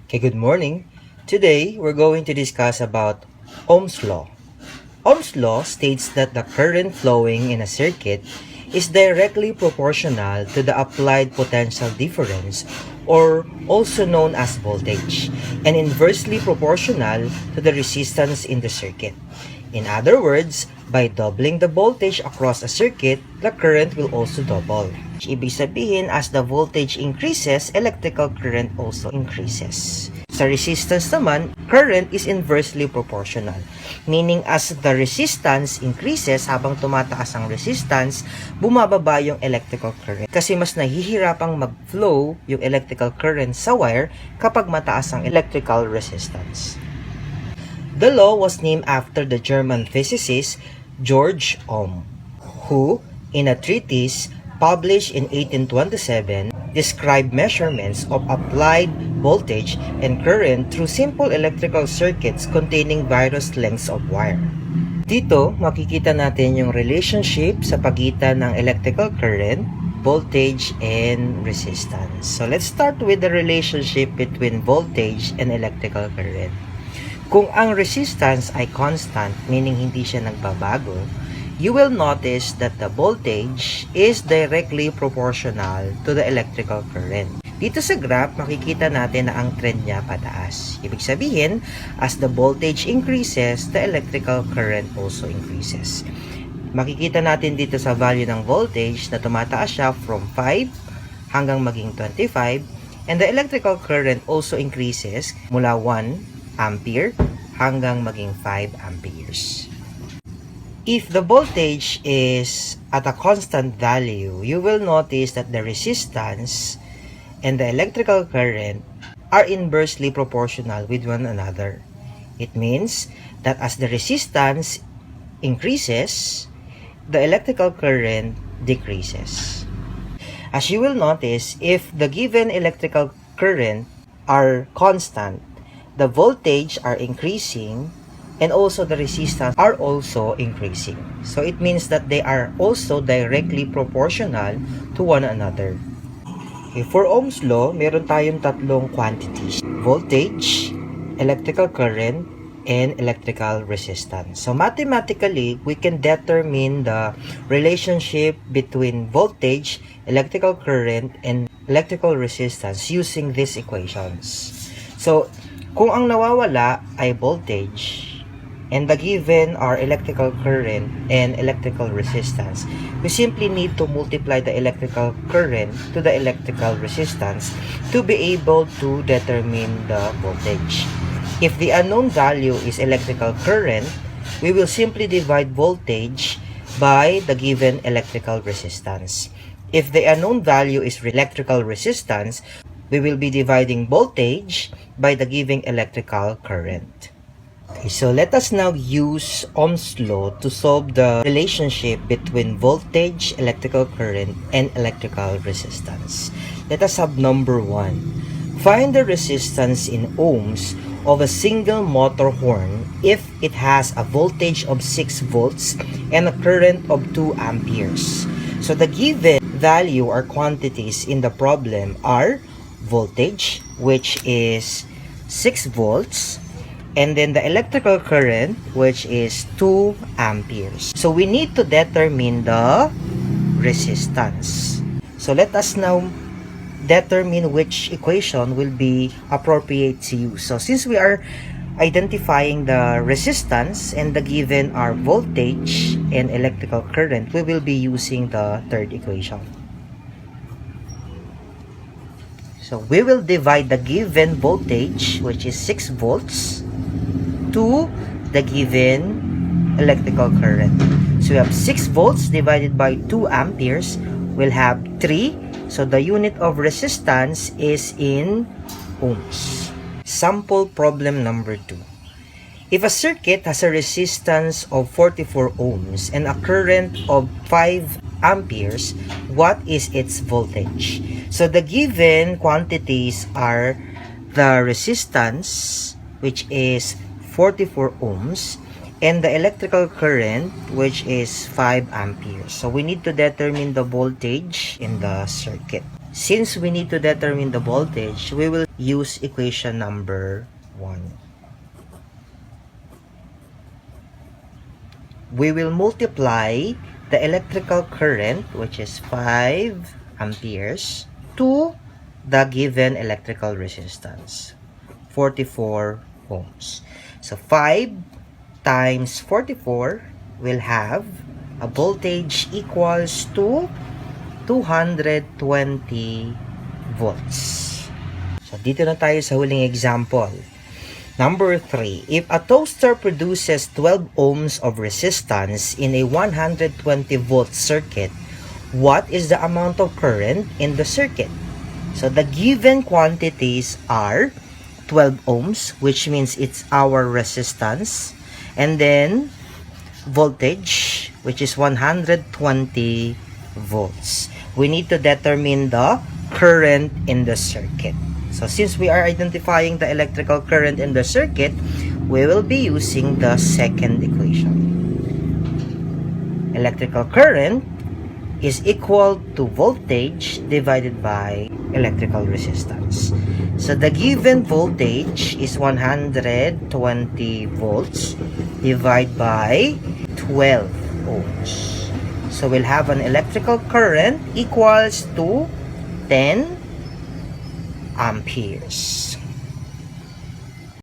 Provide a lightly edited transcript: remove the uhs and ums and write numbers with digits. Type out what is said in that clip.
Okay, good morning. Today, we're going to discuss about Ohm's Law. Ohm's Law states that the current flowing in a circuit is directly proportional to the applied potential difference, or also known as voltage, and inversely proportional to the resistance in the circuit. In other words, by doubling the voltage across a circuit, the current will also double. Ibig sabihin, as the voltage increases, electrical current also increases. Sa resistance naman, current is inversely proportional. Meaning, as the resistance increases, habang tumataas ang resistance, bumababa yung electrical current. Kasi mas nahihirapang mag-flow yung electrical current sa wire kapag mataas ang electrical resistance. The law was named after the German physicist George Ohm, who, in a treatise published in 1827, described measurements of applied voltage and current through simple electrical circuits containing various lengths of wire. Dito, makikita natin yung relationship sa pagitan ng electrical current, voltage, and resistance. So, let's start with the relationship between voltage and electrical current. Kung ang resistance ay constant, meaning hindi siya nagbabago, you will notice that the voltage is directly proportional to the electrical current. Dito sa graph, makikita natin na ang trend niya pataas. Ibig sabihin, as the voltage increases, the electrical current also increases. Makikita natin dito sa value ng voltage na tumataas siya from 5 hanggang maging 25, and the electrical current also increases mula 1 ampere hanggang maging 5 amperes. If the voltage is at a constant value, you will notice that the resistance and the electrical current are inversely proportional with one another. It means that as the resistance increases, the electrical current decreases. As you will notice, if the given electrical current are constant, the voltage are increasing and also the resistance are also increasing. So it means that they are also directly proportional to one another. Okay, for Ohm's law, meron tayong tatlong quantities: voltage, electrical current, and electrical resistance. So mathematically, we can determine the relationship between voltage, electrical current, and electrical resistance using these equations. So kung ang nawawala ay voltage, and the given are electrical current and electrical resistance, we simply need to multiply the electrical current to the electrical resistance to be able to determine the voltage. If the unknown value is electrical current, we will simply divide voltage by the given electrical resistance. If the unknown value is electrical resistance, we will be dividing voltage by the given electrical current. Okay, so let us now use Ohm's law to solve the relationship between voltage, electrical current, and electrical resistance. Let us have number 1. Find the resistance in ohms of a single motor horn if it has a voltage of 6 volts and a current of 2 amperes. So the given value or quantities in the problem are voltage, which is 6 volts, and then the electrical current, which is 2 amperes. So we need to determine the resistance. So let us now determine which equation will be appropriate to use. So since we are identifying the resistance and the given are voltage and electrical current, we will be using the third equation. So we will divide the given voltage, which is 6 volts, to the given electrical current. So we have 6 volts divided by 2 amperes, we'll have 3. So the unit of resistance is in ohms. Sample problem number 2. If a circuit has a resistance of 44 ohms and a current of 5 amperes, what is its voltage? So the given quantities are the resistance, which is 44 ohms, and the electrical current, which is 5 amperes. So we need to determine the voltage in the circuit. Since we need to determine the voltage, we will use equation number 1. We will multiply the electrical current, which is 5 amperes, to the given electrical resistance, 44 ohms. So 5 times 44 will have a voltage equals to 220 volts. So dito na tayo sa huling example. Number 3, if a toaster produces 12 ohms of resistance in a 120 volt circuit, what is the amount of current in the circuit? So the given quantities are 12 ohms, which means it's our resistance, and then voltage, which is 120 volts. We need to determine the current in the circuit. So since we are identifying the electrical current in the circuit, we will be using the second equation. Electrical current is equal to voltage divided by electrical resistance. So the given voltage is 120 volts divided by 12 ohms. So we'll have an electrical current equals to 10 amperes.